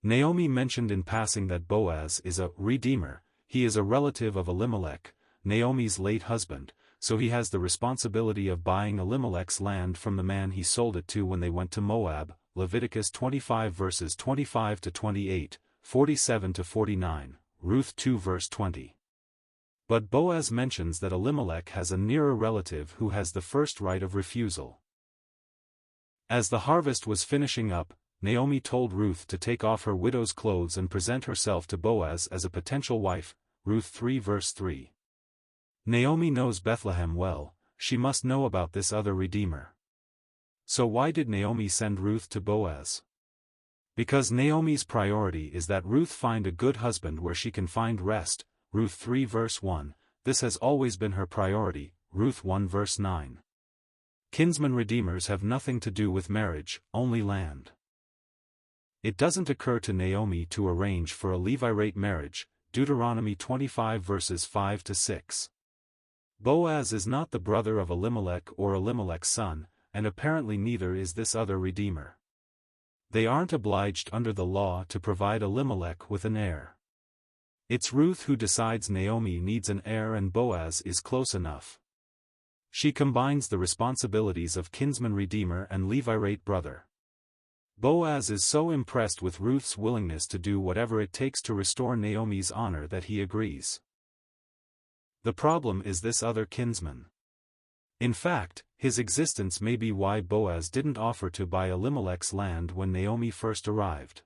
Naomi mentioned in passing that Boaz is a redeemer. He is a relative of Elimelech, Naomi's late husband, so he has the responsibility of buying Elimelech's land from the man he sold it to when they went to Moab, Leviticus 25 verses 25 to 28, 47 to 49, Ruth 2 verse 20. But Boaz mentions that Elimelech has a nearer relative who has the first right of refusal. As the harvest was finishing up, Naomi told Ruth to take off her widow's clothes and present herself to Boaz as a potential wife, Ruth 3 verse 3. Naomi knows Bethlehem well, she must know about this other redeemer. So why did Naomi send Ruth to Boaz? Because Naomi's priority is that Ruth find a good husband where she can find rest, Ruth 3 verse 1, this has always been her priority, Ruth 1 verse 9. Kinsman redeemers have nothing to do with marriage, only land. It doesn't occur to Naomi to arrange for a Levirate marriage, Deuteronomy 25 verses 5 to 6. Boaz is not the brother of Elimelech or Elimelech's son, and apparently neither is this other redeemer. They aren't obliged under the law to provide Elimelech with an heir. It's Ruth who decides Naomi needs an heir and Boaz is close enough. She combines the responsibilities of kinsman redeemer and Levirate brother. Boaz is so impressed with Ruth's willingness to do whatever it takes to restore Naomi's honor that he agrees. The problem is this other kinsman. In fact, his existence may be why Boaz didn't offer to buy Elimelech's land when Naomi first arrived.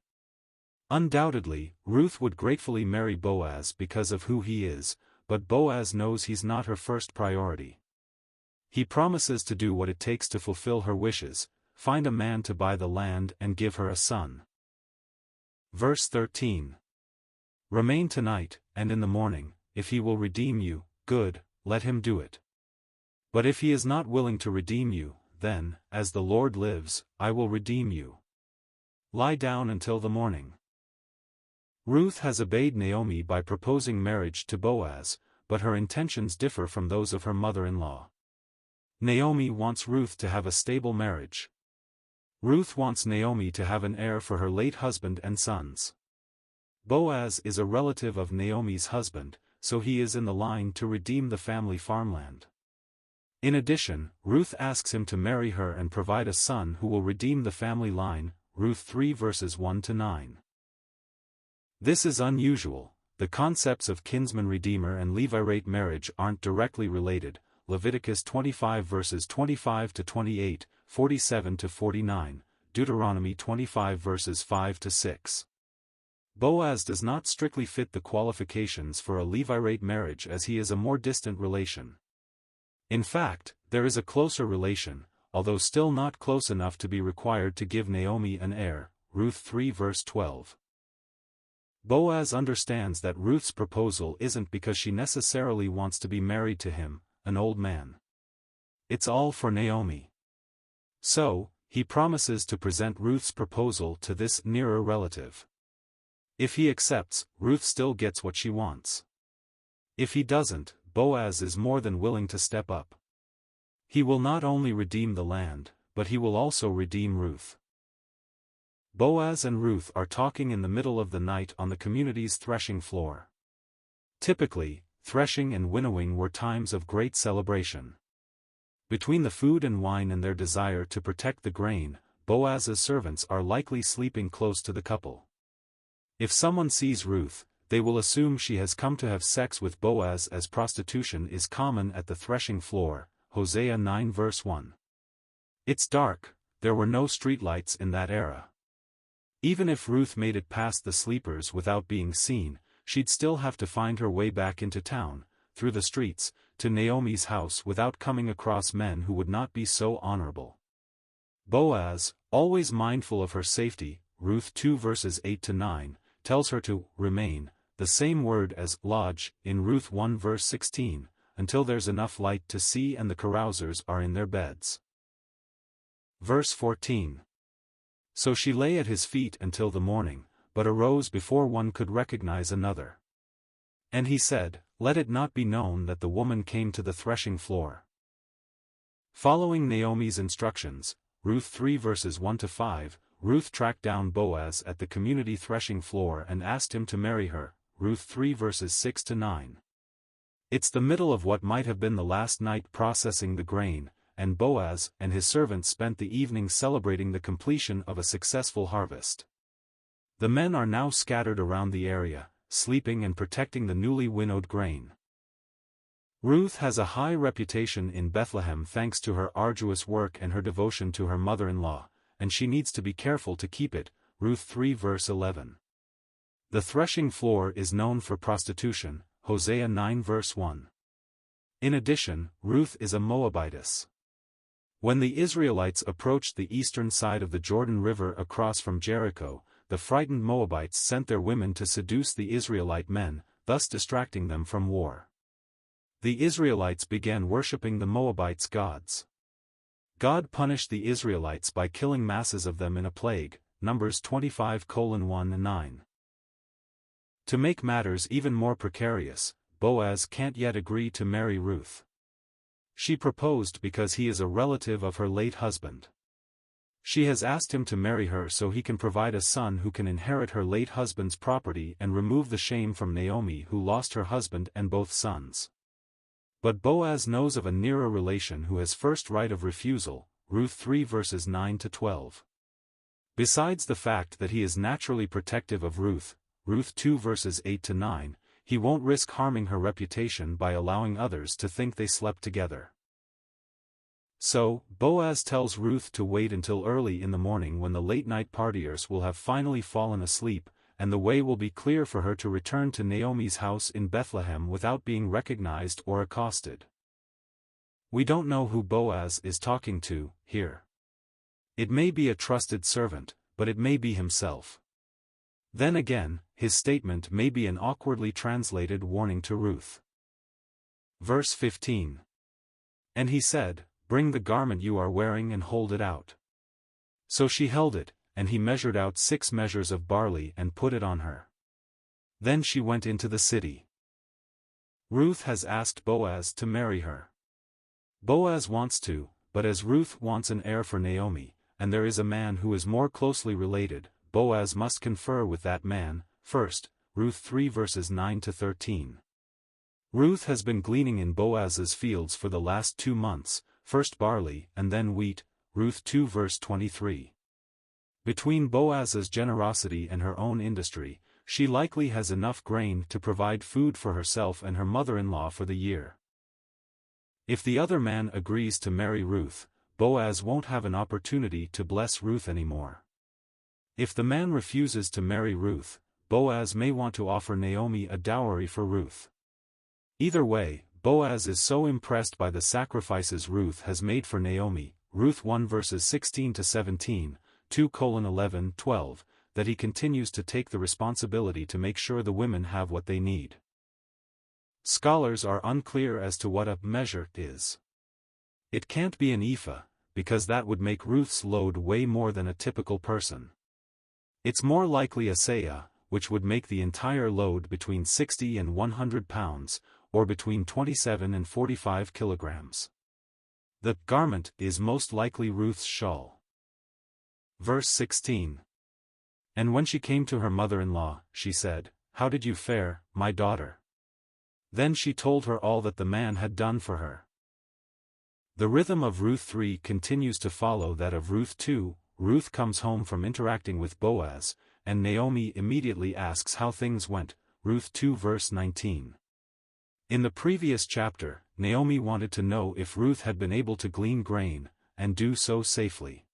Undoubtedly, Ruth would gratefully marry Boaz because of who he is, but Boaz knows he's not her first priority. He promises to do what it takes to fulfill her wishes, find a man to buy the land and give her a son. Verse 13. Remain tonight, and in the morning, if he will redeem you, good, let him do it. But if he is not willing to redeem you, then, as the Lord lives, I will redeem you. Lie down until the morning. Ruth has obeyed Naomi by proposing marriage to Boaz, but her intentions differ from those of her mother-in-law. Naomi wants Ruth to have a stable marriage. Ruth wants Naomi to have an heir for her late husband and sons. Boaz is a relative of Naomi's husband, so he is in the line to redeem the family farmland. In addition, Ruth asks him to marry her and provide a son who will redeem the family line, Ruth 3 verses 1 to 9. This is unusual. The concepts of kinsman redeemer and Levirate marriage aren't directly related, Leviticus 25 verses 25 to 28, 47 to 49, Deuteronomy 25 verses 5 to 6. Boaz does not strictly fit the qualifications for a Levirate marriage as he is a more distant relation. In fact, there is a closer relation, although still not close enough to be required to give Naomi an heir, Ruth 3 verse 12. Boaz understands that Ruth's proposal isn't because she necessarily wants to be married to him, an old man. It's all for Naomi. So, he promises to present Ruth's proposal to this nearer relative. If he accepts, Ruth still gets what she wants. If he doesn't, Boaz is more than willing to step up. He will not only redeem the land, but he will also redeem Ruth. Boaz and Ruth are talking in the middle of the night on the community's threshing floor. Typically, threshing and winnowing were times of great celebration. Between the food and wine and their desire to protect the grain, Boaz's servants are likely sleeping close to the couple. If someone sees Ruth, they will assume she has come to have sex with Boaz, as prostitution is common at the threshing floor, Hosea 9 verse 1. It's dark, there were no streetlights in that era. Even if Ruth made it past the sleepers without being seen, she'd still have to find her way back into town, through the streets, to Naomi's house without coming across men who would not be so honorable. Boaz, always mindful of her safety, Ruth 2 verses 8-9, tells her to remain, the same word as lodge, in Ruth 1 verse 16, until there's enough light to see and the carousers are in their beds. Verse 14. So she lay at his feet until the morning, but arose before one could recognize another. And he said, Let it not be known that the woman came to the threshing floor. Following Naomi's instructions, Ruth 3 verses 1-5, Ruth tracked down Boaz at the community threshing floor and asked him to marry her, Ruth 3 verses 6-9. It's the middle of what might have been the last night processing the grain, and Boaz and his servants spent the evening celebrating the completion of a successful harvest. The men are now scattered around the area, sleeping and protecting the newly winnowed grain. Ruth has a high reputation in Bethlehem thanks to her arduous work and her devotion to her mother-in-law, and she needs to be careful to keep it, Ruth 3 verse 11. The threshing floor is known for prostitution, Hosea 9 verse 1. In addition, Ruth is a Moabitess. When the Israelites approached the eastern side of the Jordan River across from Jericho, the frightened Moabites sent their women to seduce the Israelite men, thus distracting them from war. The Israelites began worshipping the Moabites' gods. God punished the Israelites by killing masses of them in a plague, Numbers 25:1-9. To make matters even more precarious, Boaz can't yet agree to marry Ruth. She proposed because he is a relative of her late husband. She has asked him to marry her so he can provide a son who can inherit her late husband's property and remove the shame from Naomi, who lost her husband and both sons. But Boaz knows of a nearer relation who has first right of refusal, Ruth 3 verses 9-12. Besides the fact that he is naturally protective of Ruth, Ruth 2 verses 8-9, he won't risk harming her reputation by allowing others to think they slept together. So, Boaz tells Ruth to wait until early in the morning when the late-night partiers will have finally fallen asleep, and the way will be clear for her to return to Naomi's house in Bethlehem without being recognized or accosted. We don't know who Boaz is talking to here. It may be a trusted servant, but it may be himself. Then again, his statement may be an awkwardly translated warning to Ruth. Verse 15. And he said, Bring the garment you are wearing and hold it out. So she held it, and he measured out 6 measures of barley and put it on her. Then she went into the city. Ruth has asked Boaz to marry her. Boaz wants to, but as Ruth wants an heir for Naomi, and there is a man who is more closely related, Boaz must confer with that man, first, Ruth 3 verses 9-13. Ruth has been gleaning in Boaz's fields for the last 2 months, first barley and then wheat, Ruth 2 verse 23. Between Boaz's generosity and her own industry, she likely has enough grain to provide food for herself and her mother-in-law for the year. If the other man agrees to marry Ruth, Boaz won't have an opportunity to bless Ruth anymore. If the man refuses to marry Ruth, Boaz may want to offer Naomi a dowry for Ruth. Either way, Boaz is so impressed by the sacrifices Ruth has made for Naomi, Ruth 1 verses 16-17, 2:11-12, that he continues to take the responsibility to make sure the women have what they need. Scholars are unclear as to what a measure is. It can't be an ephah, because that would make Ruth's load way more than a typical person. It's more likely a seah, which would make the entire load between 60 and 100 pounds, or between 27 and 45 kilograms. The garment is most likely Ruth's shawl. Verse 16. And when she came to her mother-in-law, she said, How did you fare, my daughter? Then she told her all that the man had done for her. The rhythm of Ruth 3 continues to follow that of Ruth 2. Ruth comes home from interacting with Boaz, and Naomi immediately asks how things went, Ruth 2 verse 19. In the previous chapter, Naomi wanted to know if Ruth had been able to glean grain, and do so safely.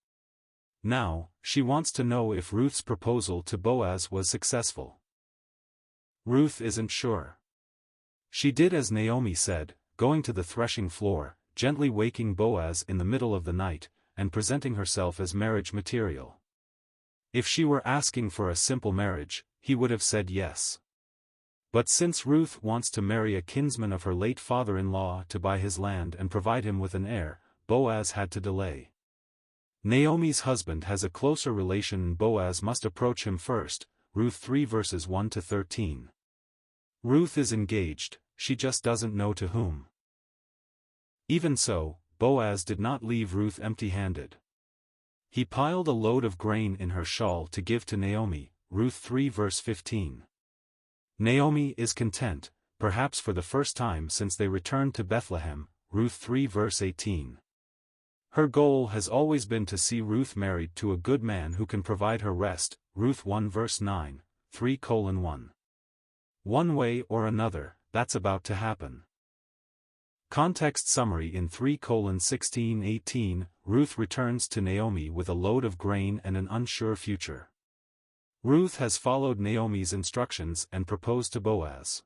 Now, she wants to know if Ruth's proposal to Boaz was successful. Ruth isn't sure. She did as Naomi said, going to the threshing floor, gently waking Boaz in the middle of the night, and presenting herself as marriage material. If she were asking for a simple marriage, he would have said yes. But since Ruth wants to marry a kinsman of her late father-in-law to buy his land and provide him with an heir, Boaz had to delay. Naomi's husband has a closer relation and Boaz must approach him first, Ruth 3 verses 1 to 13. Ruth is engaged, she just doesn't know to whom. Even so, Boaz did not leave Ruth empty-handed. He piled a load of grain in her shawl to give to Naomi, Ruth 3 verse 15. Naomi is content, perhaps for the first time since they returned to Bethlehem, Ruth 3 verse 18. Her goal has always been to see Ruth married to a good man who can provide her rest, Ruth 1 verse 9, 3:1. One way or another, that's about to happen. Context summary in 3:16-18, Ruth returns to Naomi with a load of grain and an unsure future. Ruth has followed Naomi's instructions and proposed to Boaz.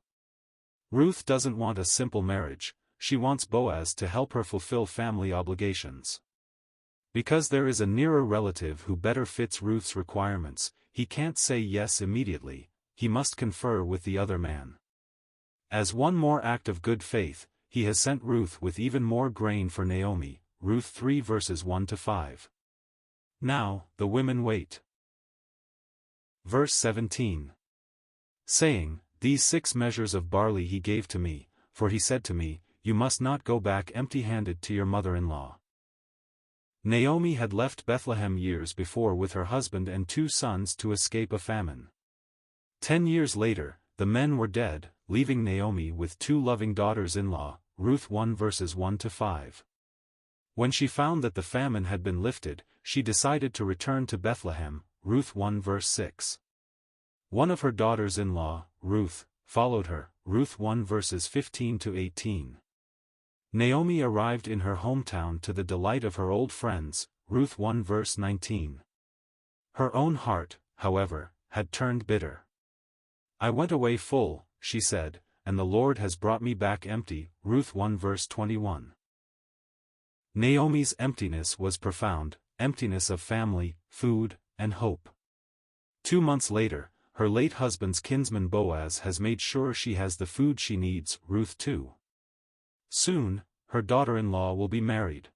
Ruth doesn't want a simple marriage, she wants Boaz to help her fulfill family obligations. Because there is a nearer relative who better fits Ruth's requirements, he can't say yes immediately, he must confer with the other man. As one more act of good faith, he has sent Ruth with even more grain for Naomi, Ruth 3 verses 1 to 5. Now, the women wait. Verse 17. Saying, "These 6 measures of barley he gave to me, for he said to me, you must not go back empty-handed to your mother-in-law." Naomi had left Bethlehem years before with her husband and 2 sons to escape a famine. 10 years later, the men were dead, leaving Naomi with 2 loving daughters-in-law, Ruth 1 verses 1 to 5. When she found that the famine had been lifted, she decided to return to Bethlehem, Ruth 1 verse 6. One of her daughters-in-law, Ruth, followed her, Ruth 1 verses 15 to 18. Naomi arrived in her hometown to the delight of her old friends, Ruth 1 verse 19. Her own heart, however, had turned bitter. "I went away full," she said, "and the Lord has brought me back empty," Ruth 1 verse 21. Naomi's emptiness was profound, emptiness of family, food, and hope. 2 months later, her late husband's kinsman Boaz has made sure she has the food she needs, Ruth 2. Soon, her daughter-in-law will be married.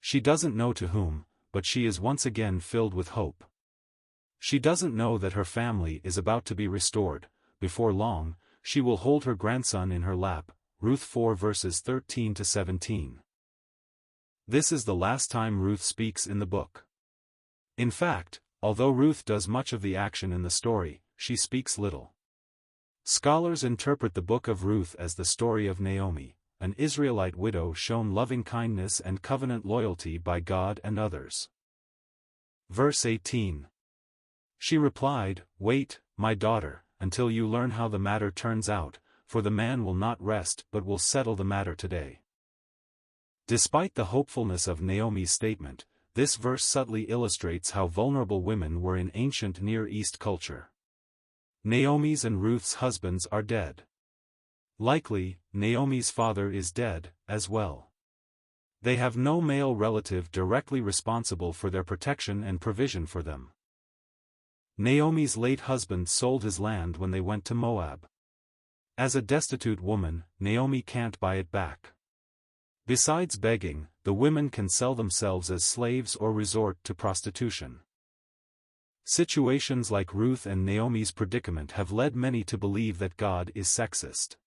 She doesn't know to whom, but she is once again filled with hope. She doesn't know that her family is about to be restored. Before long, she will hold her grandson in her lap, Ruth 4 verses 13 to 17. This is the last time Ruth speaks in the book. In fact, although Ruth does much of the action in the story, she speaks little. Scholars interpret the Book of Ruth as the story of Naomi, an Israelite widow shown loving kindness and covenant loyalty by God and others. Verse 18. She replied, "Wait, my daughter, until you learn how the matter turns out, for the man will not rest but will settle the matter today." Despite the hopefulness of Naomi's statement, this verse subtly illustrates how vulnerable women were in ancient Near East culture. Naomi's and Ruth's husbands are dead. Likely, Naomi's father is dead, as well. They have no male relative directly responsible for their protection and provision for them. Naomi's late husband sold his land when they went to Moab. As a destitute woman, Naomi can't buy it back. Besides begging, the women can sell themselves as slaves or resort to prostitution. Situations like Ruth and Naomi's predicament have led many to believe that God is sexist.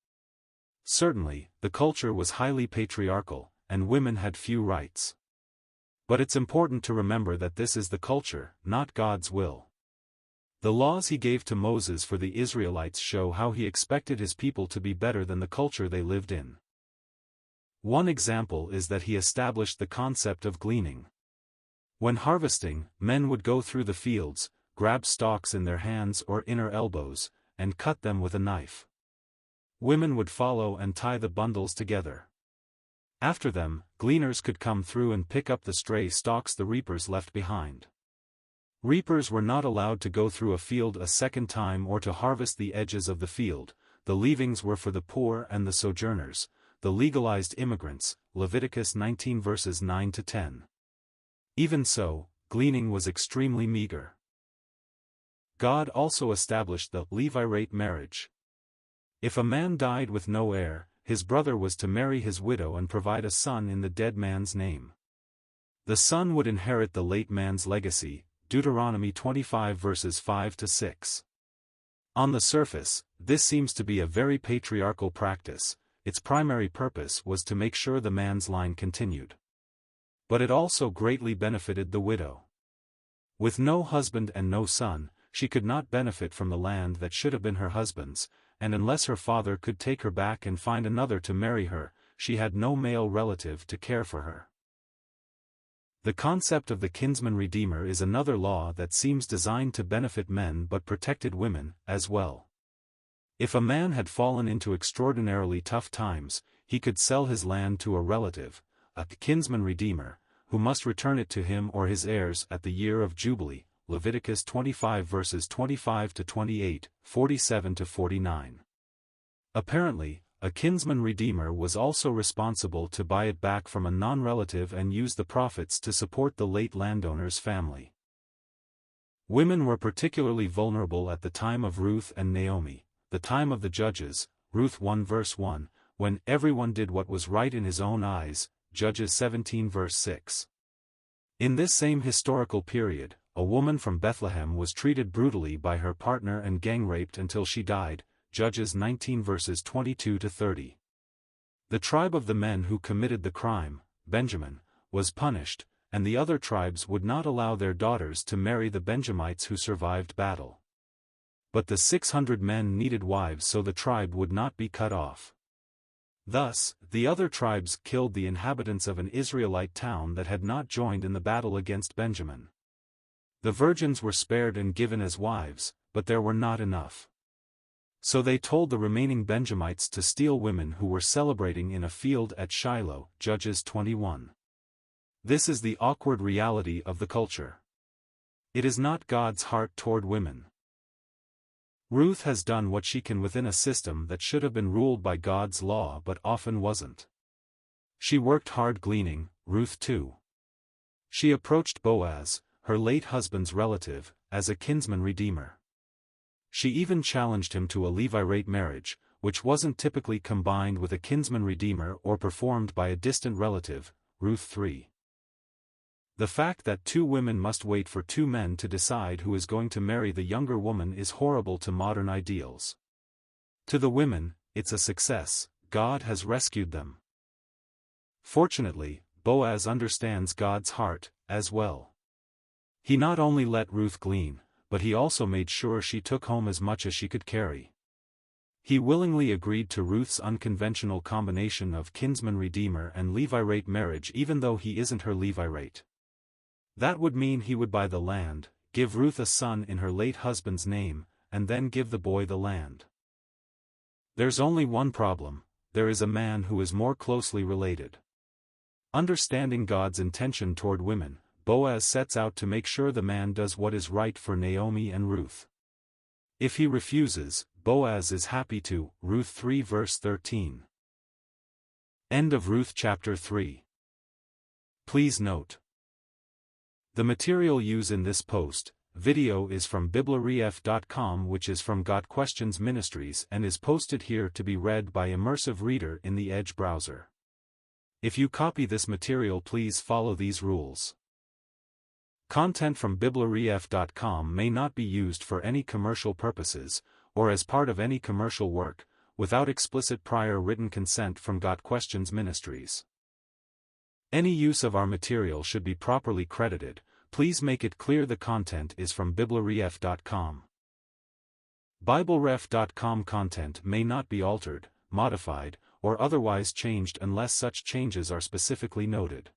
Certainly, the culture was highly patriarchal, and women had few rights. But it's important to remember that this is the culture, not God's will. The laws he gave to Moses for the Israelites show how he expected his people to be better than the culture they lived in. One example is that he established the concept of gleaning. When harvesting, men would go through the fields, grab stalks in their hands or inner elbows, and cut them with a knife. Women would follow and tie the bundles together. After them, gleaners could come through and pick up the stray stalks the reapers left behind. Reapers were not allowed to go through a field a second time or to harvest the edges of the field. The leavings were for the poor and the sojourners, the legalized immigrants, Leviticus 19 verses 9 to 10. Even so, gleaning was extremely meager. God also established the Levirate marriage. If a man died with no heir, his brother was to marry his widow and provide a son in the dead man's name. The son would inherit the late man's legacy, Deuteronomy 25 verses 5 to 6. On the surface, this seems to be a very patriarchal practice. Its primary purpose was to make sure the man's line continued. But it also greatly benefited the widow. With no husband and no son, she could not benefit from the land that should have been her husband's, and unless her father could take her back and find another to marry her, she had no male relative to care for her. The concept of the kinsman redeemer is another law that seems designed to benefit men but protected women, as well. If a man had fallen into extraordinarily tough times, he could sell his land to a relative, a kinsman redeemer, who must return it to him or his heirs at the year of Jubilee, Leviticus 25 verses 25 to 28, 47 to 49. Apparently, a kinsman redeemer was also responsible to buy it back from a non-relative and use the profits to support the late landowner's family. Women were particularly vulnerable at the time of Ruth and Naomi, the time of the judges, Ruth 1 verse 1, when everyone did what was right in his own eyes, Judges 17 verse 6. In this same historical period, a woman from Bethlehem was treated brutally by her partner and gang-raped until she died, Judges 19 verses 22 to 30. The tribe of the men who committed the crime, Benjamin, was punished, and the other tribes would not allow their daughters to marry the Benjamites who survived battle. But the 600 men needed wives so the tribe would not be cut off. Thus, the other tribes killed the inhabitants of an Israelite town that had not joined in the battle against Benjamin. The virgins were spared and given as wives, but there were not enough. So they told the remaining Benjamites to steal women who were celebrating in a field at Shiloh, Judges 21. This is the awkward reality of the culture. It is not God's heart toward women. Ruth has done what she can within a system that should have been ruled by God's law but often wasn't. She worked hard gleaning, Ruth 2. She approached Boaz, her late husband's relative, as a kinsman redeemer. She even challenged him to a Levirate marriage, which wasn't typically combined with a kinsman redeemer or performed by a distant relative, Ruth 3. The fact that two women must wait for two men to decide who is going to marry the younger woman is horrible to modern ideals. To the women, it's a success. God has rescued them. Fortunately, Boaz understands God's heart, as well. He not only let Ruth glean, but he also made sure she took home as much as she could carry. He willingly agreed to Ruth's unconventional combination of kinsman redeemer and Levirate marriage even though he isn't her Levirate. That would mean he would buy the land, give Ruth a son in her late husband's name, and then give the boy the land. There's only one problem: there is a man who is more closely related. Understanding God's intention toward women, Boaz sets out to make sure the man does what is right for Naomi and Ruth. If he refuses, Boaz is happy to, Ruth 3 verse 13. End of Ruth chapter 3. Please note: the material used in this video is from BibleRef.com, which is from Got Questions Ministries and is posted here to be read by immersive reader in the Edge browser. If you copy this material, please follow these rules. Content from BibleRef.com may not be used for any commercial purposes, or as part of any commercial work, without explicit prior written consent from Got Questions Ministries. Any use of our material should be properly credited. Please make it clear the content is from BibleRef.com. BibleRef.com content may not be altered, modified, or otherwise changed unless such changes are specifically noted.